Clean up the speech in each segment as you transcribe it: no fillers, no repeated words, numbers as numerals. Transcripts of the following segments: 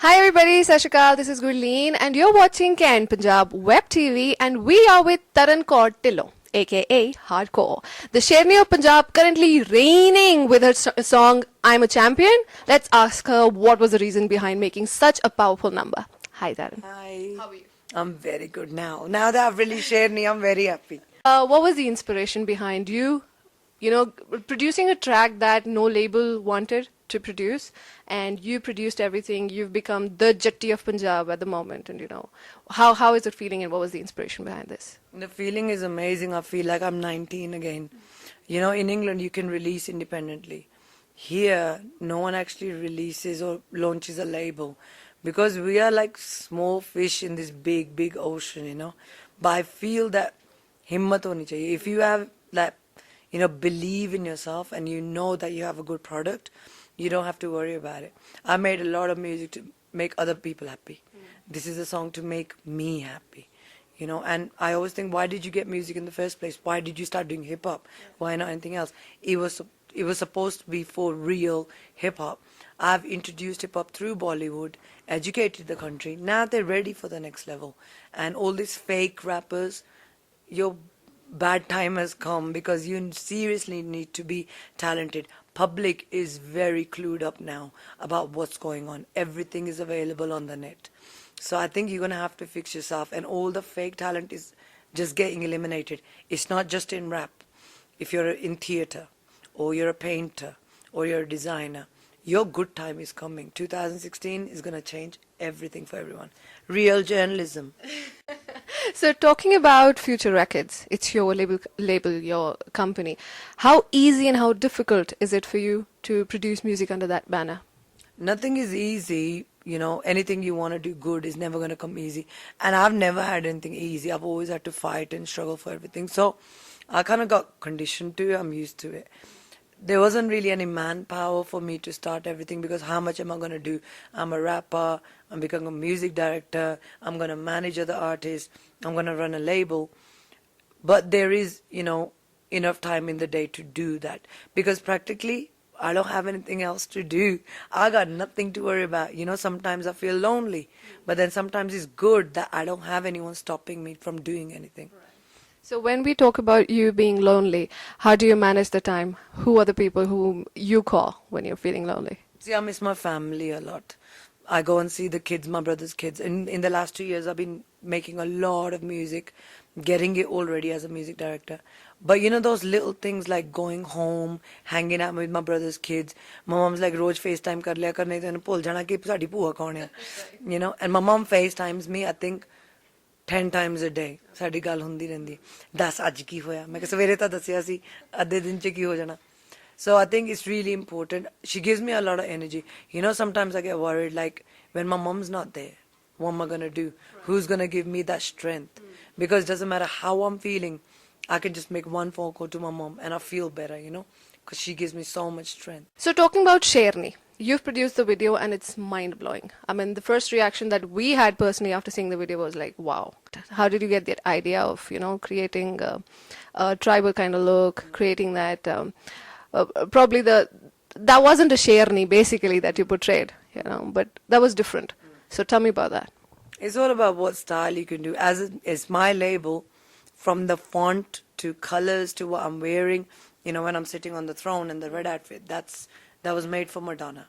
Hi everybody, Sat Shri Akal, this is Gurleen and you're watching GhaintPunjab Web TV and we are with Taran Kaur Tillo, aka Hardcore. The Sherni of Punjab currently reigning with her song I'm a Champion. Let's ask her what was the reason behind making such a powerful number. Hi Taran. Hi. How are you? I'm very good now. Now that I've really shared me, I'm very happy. What was the inspiration behind you producing a track that no label wanted to produce, and you produced everything. You've become the Jatti of Punjab at the moment, and how is it feeling, and what was the inspiration behind this? The feeling is amazing. I feel like I'm 19 again. You know, in England, you can release independently. Here, no one actually releases or launches a label because we are like small fish in this big, big ocean, you know. But I feel that himmat honi chahiye. If you have that, believe in yourself and you know that you have a good product, you don't have to worry about it. I made a lot of music to make other people happy. This is a song to make me happy. And I always think, why did you get music in the first place? Why did you start doing hip hop? Why not anything else? It was supposed to be for real hip hop. I've introduced hip hop through Bollywood, educated the country. Now they're ready for the next level. And all these fake rappers, your bad time has come because you seriously need to be talented. Public is very clued up now about what's going on. Everything is available on the net. So I think you're going to have to fix yourself, and all the fake talent is just getting eliminated. It's not just in rap. If you're in theater, or you're a painter, or you're a designer, your good time is coming. 2016 is going to change everything for everyone. Real journalism. So talking about Future Records, it's your label, your company. How easy and how difficult is it for you to produce music under that banner? Nothing is easy. Anything you want to do good is never going to come easy. And I've never had anything easy. I've always had to fight and struggle for everything. So I kind of got conditioned to it. I'm used to it. There wasn't really any manpower for me to start everything because how much am I going to do? I'm a rapper. I'm becoming a music director. I'm going to manage other artists. I'm going to run a label. But there is, enough time in the day to do that because practically I don't have anything else to do. I got nothing to worry about. Sometimes I feel lonely, but then sometimes it's good that I don't have anyone stopping me from doing anything. So when we talk about you being lonely, how do you manage the time? Who are the people whom you call when you're feeling lonely? See, I miss my family a lot. I go and see the kids, my brother's kids. In the last 2 years, I've been making a lot of music, getting it already as a music director. But those little things like going home, hanging out with my brother's kids. My mom's like, "Roj FaceTime kar liya kar, nahi to ਇਹਨੂੰ ਭੁੱਲ ਜਾਣਾ ਕਿ ਸਾਡੀ ਭੂਆ ਕੌਣ ਹੈ." And my mom FaceTimes me, I think, 10 times a day. ਸਾਡੀ ਗੱਲ ਹੁੰਦੀ ਰਹਿੰਦੀ ਹੈ। ਦੱਸ ਅੱਜ ਕੀ ਹੋਇਆ? ਮੈਂ ਕਿਹਾ ਸਵੇਰੇ ਤਾਂ ਦੱਸਿਆ ਸੀ, ਅੱਧੇ ਦਿਨ ਚ ਕੀ ਹੋ ਜਾਣਾ? So I think it's really important. She gives me a lot of energy. Sometimes I get worried, like when my mom's not there, what am I going to do? Who's going to give me that strength? Because it doesn't matter how I'm feeling, I can just make one phone call to my mom and I feel better, because she gives me so much strength. So talking about Sherni, you've produced the video and it's mind-blowing. I mean, the first reaction that we had personally after seeing the video was like, wow. How did you get that idea of, creating a tribal kind of look, creating that... probably that wasn't a Sherni basically that you portrayed, but that was different. So tell me about that. It's all about what style you can do. As my label, from the font to colors to what I'm wearing, when I'm sitting on the throne in the red outfit, that was made for Madonna.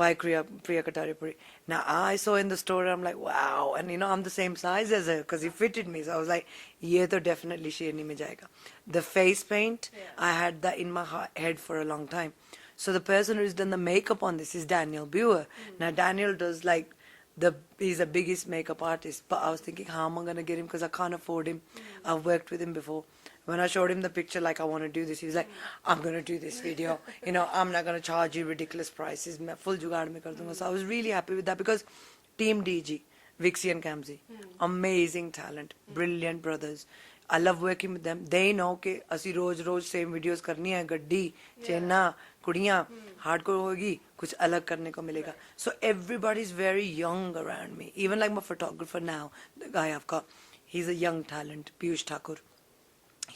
By Priya Kataripuri. Now I saw in the store, I'm like, wow, and I'm the same size as her because he fitted me. So I was like, ye to definitely Sherni mein jayega. The face paint, I had that in my head for a long time. So the person who's done the makeup on this is Daniel Buer. Now Daniel does like he's the biggest makeup artist, but I was thinking, how am I gonna get him because I can't afford him. I've worked with him before. When I showed him the picture, like I want to do this, he was like, I'm going to do this video. I'm not going to charge you ridiculous prices. मैं full जुगाड़ में कर दूँगा. So I was really happy with that because Team DG, Vixie and Kamzi, amazing talent, brilliant brothers. I love working with them. They know कि असी रोज same videos करनी है, गड्डी, चेन्ना, कुड़ियाँ, hardcore होगी, कुछ अलग करने को मिलेगा. So everybody's very young around me. Even like my photographer now, the guy I've got, he's a young talent, Piyush Thakur.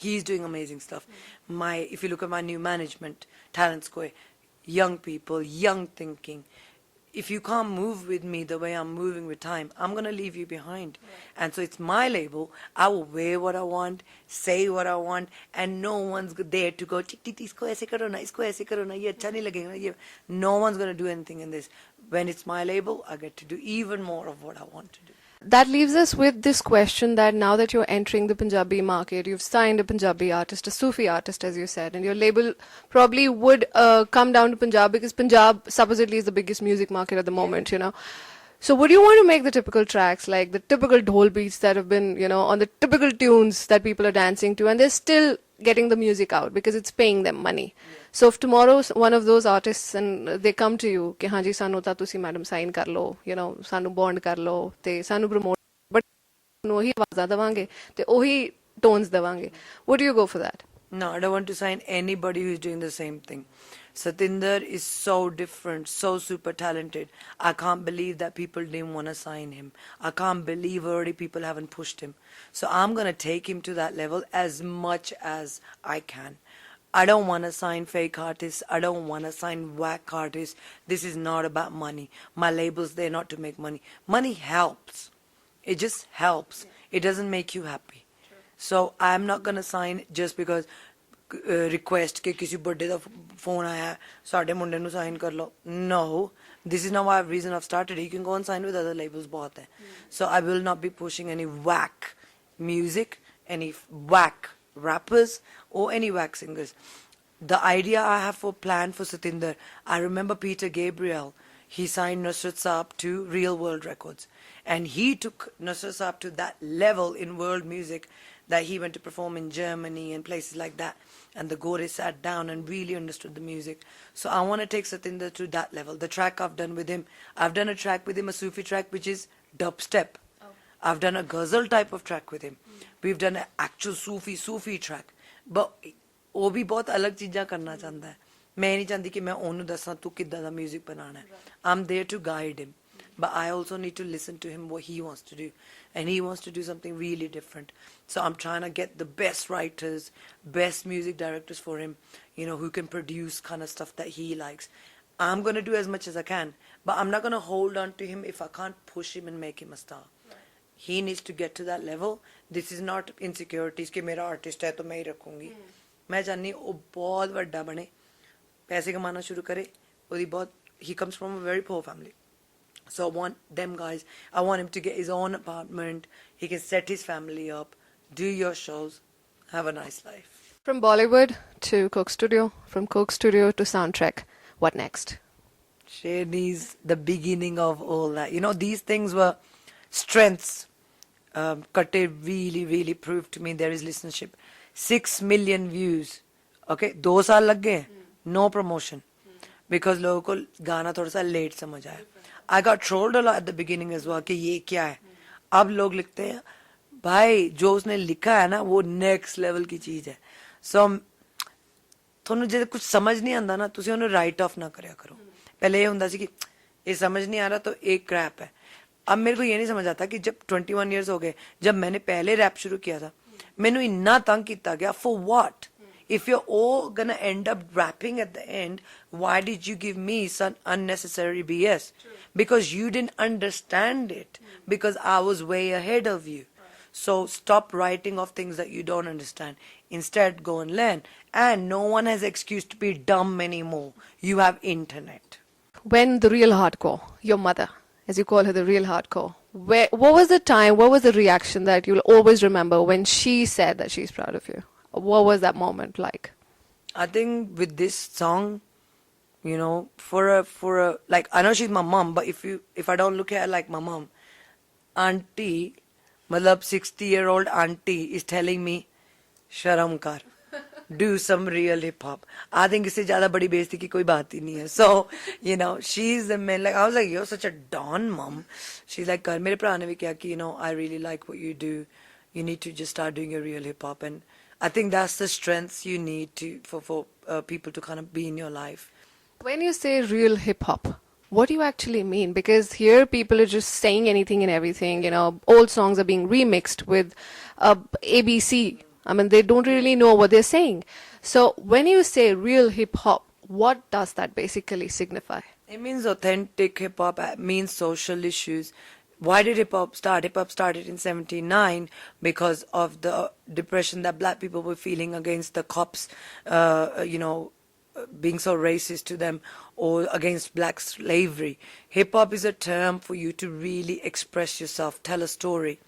He's doing amazing stuff. If you look at my new management, Talent Square, young people, young thinking. if you can't move with me the way I'm moving with time, I'm going to leave you behind. And so it's my label. I will wear what I want, say what I want, and no one's there to go, "Tik, tik, isko aise karo na, isko aise karo na, ye acha nahi lagega na, ye." No one's going to do anything in this. When it's my label, I get to do even more of what I want to do. That leaves us with this question that now that you're entering the Punjabi market, you've signed a Punjabi artist, a Sufi artist, as you said, and your label probably would come down to Punjab because Punjab supposedly is the biggest music market at the moment, you know. So would you want to make the typical tracks, like the typical dhol beats that have been, you know, on the typical tunes that people are dancing to, and they're still getting the music out because it's paying them money? So if tomorrow one of those artists and they come to you कि हाँ जी सानू ता तुसी madam sign कर लो, you know, सानू bond कर लो ते सानू प्रमोट बट ਉਹੀ ਆਵਾਜ਼ਾਂ ਦੇਵਾਂਗੇ ਤੇ ਉਹੀ tones ਦੇਵਾਂਗੇ, would you go for that? No, I don't want to sign anybody who's doing the same thing. Satinder is so different, so super talented. I can't believe that people didn't want to sign him. I can't believe already people haven't pushed him. So I'm going to take him to that level as much as I can. I don't want to sign fake artists. I don't want to sign whack artists. This is not about money. My label's there not to make money. Money helps. It just helps. It doesn't make you happy. So I'm not going to sign just because request कि किसी birthday का phone आया साढ़े मुंडे नु sign कर लो. No, this is not why reason I've started. You can go and sign with other labels बहुत है. So I will not be pushing any whack music, any whack rappers or any whack singers. The idea I have for plan for Satinder, I remember Peter Gabriel, he signed Nusrat Saab to Real World Records, and he took Nusrat Saab to that level in world music that he went to perform in Germany and places like that, and the Gore sat down and really understood the music. So I want to take Satinder to that level. The track I've done with him, I've done a track with him, a Sufi track which is dubstep. I've done a ghazal type of track with him. We've done an actual Sufi track. But वो भी बहुत अलग चीज़ां करना चाहता है. मैं नहीं चाहती कि मैं ओनू दसां तू किद्दां दा म्यूजिक बनाना है. I'm there to guide him. But I also need to listen to him what he wants to do. And he wants to do something really different. So I'm trying to get the best writers, best music directors for him, you know, who can produce kind of stuff that he likes. I'm going to do as much as I can. But I'm not going to hold on to him if I can't push him and make him a star. He needs to get to that level. This is not insecurities कि मेरा artist है तो मैं ही रखूंगी. मैं चाहनी वो बहुत बड़ा बने, पैसे कमाना शुरू करे. और बहुत he comes from a very poor family. So I want them guys. I want him to get his own apartment. He can set his family up, do your shows, have a nice life. From Bollywood to Coke Studio, from Coke Studio to soundtrack, what next? Sherni's the beginning of all that. You know, these things were strengths. Katte really proved to me there is listenership. 6 million views. Okay, 2 साल लग गए. No promotion. Because लोगों को गाना थोड़ा सा late समझ आया. I got trolled a lot at the beginning as well कि ये क्या है. अब लोग लिखते हैं भाई जो उसने लिखा है ना वो next level की चीज है. So ਤੁਹਾਨੂੰ ਜੇ ਕੁਝ ਸਮਝ ਨਹੀਂ ਆਂਦਾ ਨਾ ਤੁਸੀਂ ਉਹਨੂੰ ਰਾਈਟ ਆਫ ਨਾ ਕਰਿਆ ਕਰੋ. पहले ये ਹੁੰਦਾ ਸੀ कि ये समझ नहीं आ रहा तो एक क्रैप है. अब मेरे को ये नहीं समझ आता कि जब 21 years हो गए जब मैंने पहले रैप शुरू किया था मैंने इतना तंग किया गया for what? If you're all gonna end up rapping at the end, why did you give me some unnecessary BS? Because you didn't understand it. Because I was way ahead of you. So stop writing off things that you don't understand. Instead, go and learn. And no one has excuse to be dumb anymore. You have internet. When the real hardcore, your mother, as you call her, the real hardcore, what was the time, what was the reaction that you'll always remember when she said that she's proud of you? What was that moment like? I think with this song, you know, for a like I know she's my mom, but if I don't look at her like my mom, auntie, malab 60-year-old auntie is telling me, sharam kar, do some real hip hop. I think इससे ज़्यादा बड़ी बेइज्जती की कोई बात ही नहीं है. So you know, she's the man. Like I was like, you're such a don, mom. She's like, कर मेरे भरा ने भी किया कि you know, I really like what you do. You need to just start doing your real hip hop, and I think that's the strength you need to for people to kind of be in your life. When you say real hip hop, what do you actually mean? Because here people are just saying anything and everything. You know, old songs are being remixed with ABC. I mean, they don't really know what they're saying. So when you say real hip hop, what does that basically signify? It means authentic hip hop, means social issues. Why did hip hop start? Hip hop started in 79 because of the depression that black people were feeling against the cops, being so racist to them, or against black slavery. Hip hop is a term for you to really express yourself, tell a story.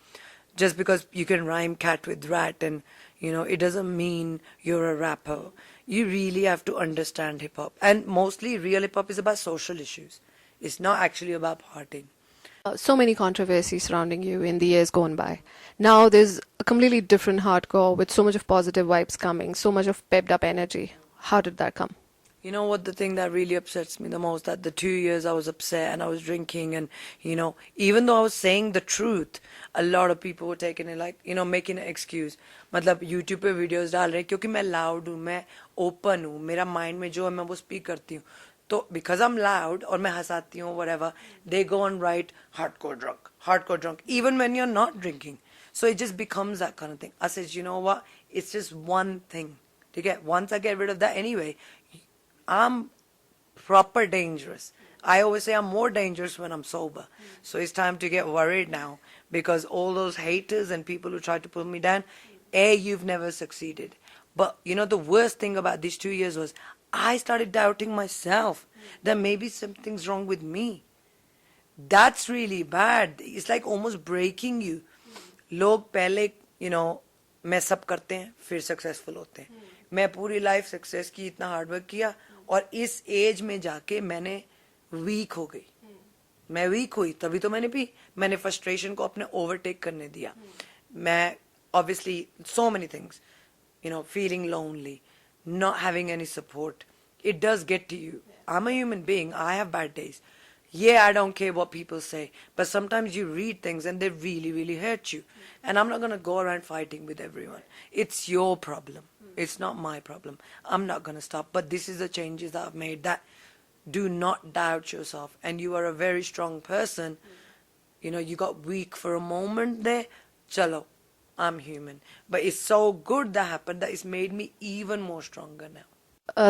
Just because you can rhyme cat with rat, and it doesn't mean you're a rapper. You really have to understand hip hop, and mostly real hip hop is about social issues. It's not actually about partying. So many controversies surrounding you in the years gone by. Now there's a completely different hardcore with so much of positive vibes coming, so much of pepped up energy. How did that come? You know what, the thing that really upsets me the most, that the 2 years I was upset and I was drinking, and even though I was saying the truth, a lot of people were taking it like, making an excuse. मतलब YouTube पे videos डाल रहे हैं क्योंकि मैं loud हूँ, मैं open हूँ, मेरा mind में जो है मैं वो speak करती हूँ. तो because I'm loud और मैं हंसाती हूँ, whatever, they go and write hardcore drunk, even when you're not drinking. So it just becomes that kind of thing. I said, you know what, it's just one thing. Once I get rid of that anyway, I'm proper dangerous. I always say I'm more dangerous when I'm sober. So it's time to get worried now, because all those haters and people who try to pull me down, you've never succeeded. But the worst thing about these 2 years was I started doubting myself that maybe something's wrong with me. That's really bad. It's like almost breaking you. लोग पहले mess up करते हैं, फिर successful होते हैं. मैं पूरी life success की, इतना हार्डवर्क किया, और इस एज में जाके मैंने वीक हो गई. मैं वीक हुई तभी तो मैंने फ्रस्ट्रेशन को अपने ओवरटेक करने दिया. मैं obviously so many things, feeling lonely, not having any support, it does get to you. I'm a human being, I have bad days. Yeah, I don't care what people say, but sometimes you read things and they really, really hurt you. And I'm not going to go around fighting with everyone. It's your problem. It's not my problem. I'm not going to stop. But this is the changes that I've made, that do not doubt yourself. And you are a very strong person. You got weak for a moment there. Chalo, I'm human. But it's so good that happened that it's made me even more stronger now.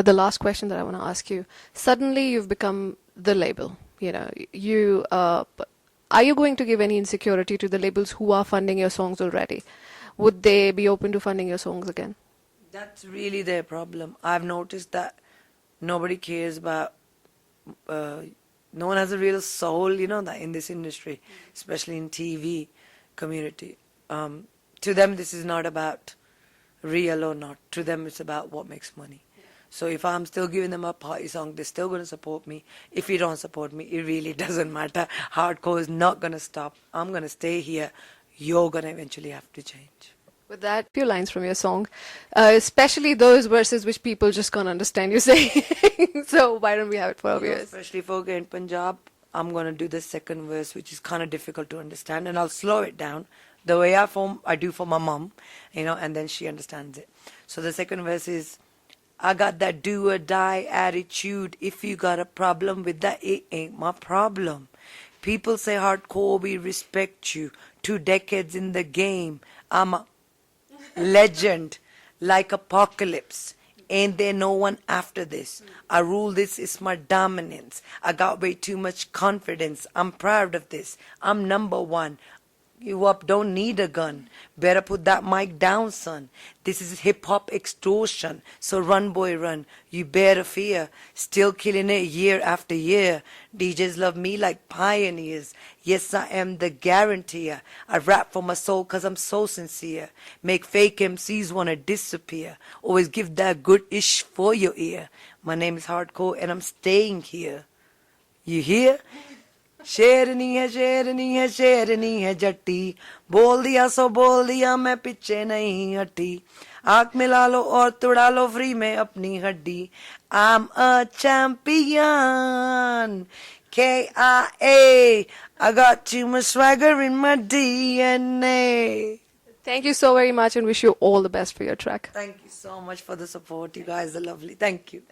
The last question that I want to ask you. Suddenly you've become the label. Are you going to give any insecurity to the labels who are funding your songs already? Would they be open to funding your songs again? That's really their problem. I've noticed that nobody cares about, no one has a real soul, that in this industry, especially in TV community. To them, this is not about real or not. To them, it's about what makes money. So if I'm still giving them a party song, they're still going to support me. If you don't support me, it really doesn't matter. Hardcore is not going to stop. I'm going to stay here. You're going to eventually have to change. With that, few lines from your song, especially those verses which people just can't understand you saying. So why don't we have it for our viewers? Especially for GhaintPunjab, I'm going to do the second verse, which is kind of difficult to understand, and I'll slow it down the way I do for my mom, and then she understands it. So the second verse is, I got that do or die attitude. If you got a problem with that, it ain't my problem. People say hardcore, we respect you. 2 decades in the game. I'm a legend, like apocalypse. Ain't there no one after this? I rule, this is my dominance. I got way too much confidence. I'm proud of this. I'm number one. You up, don't need a gun. Better put that mic down, son. This is hip-hop extortion. So run, boy, run. You better fear. Still killing it year after year. DJs love me like pioneers. Yes, I am the guaranteer. I rap for my soul cause I'm so sincere. Make fake MCs wanna disappear. Always give that good ish for your ear. My name is Hardcore and I'm staying here. You hear? शेरनी है शेरनी है शेरनी है जट्टी बोल दिया सो बोल दिया मैं पीछे नहीं हटी आँख मिला लो और तुड़ा लो फ्री में अपनी हड्डी I'm a champion KIA I got too much swagger in my DNA. Thank you so very much and wish you all the best for your track. Thank you so much for the support. You guys are lovely. Thank you.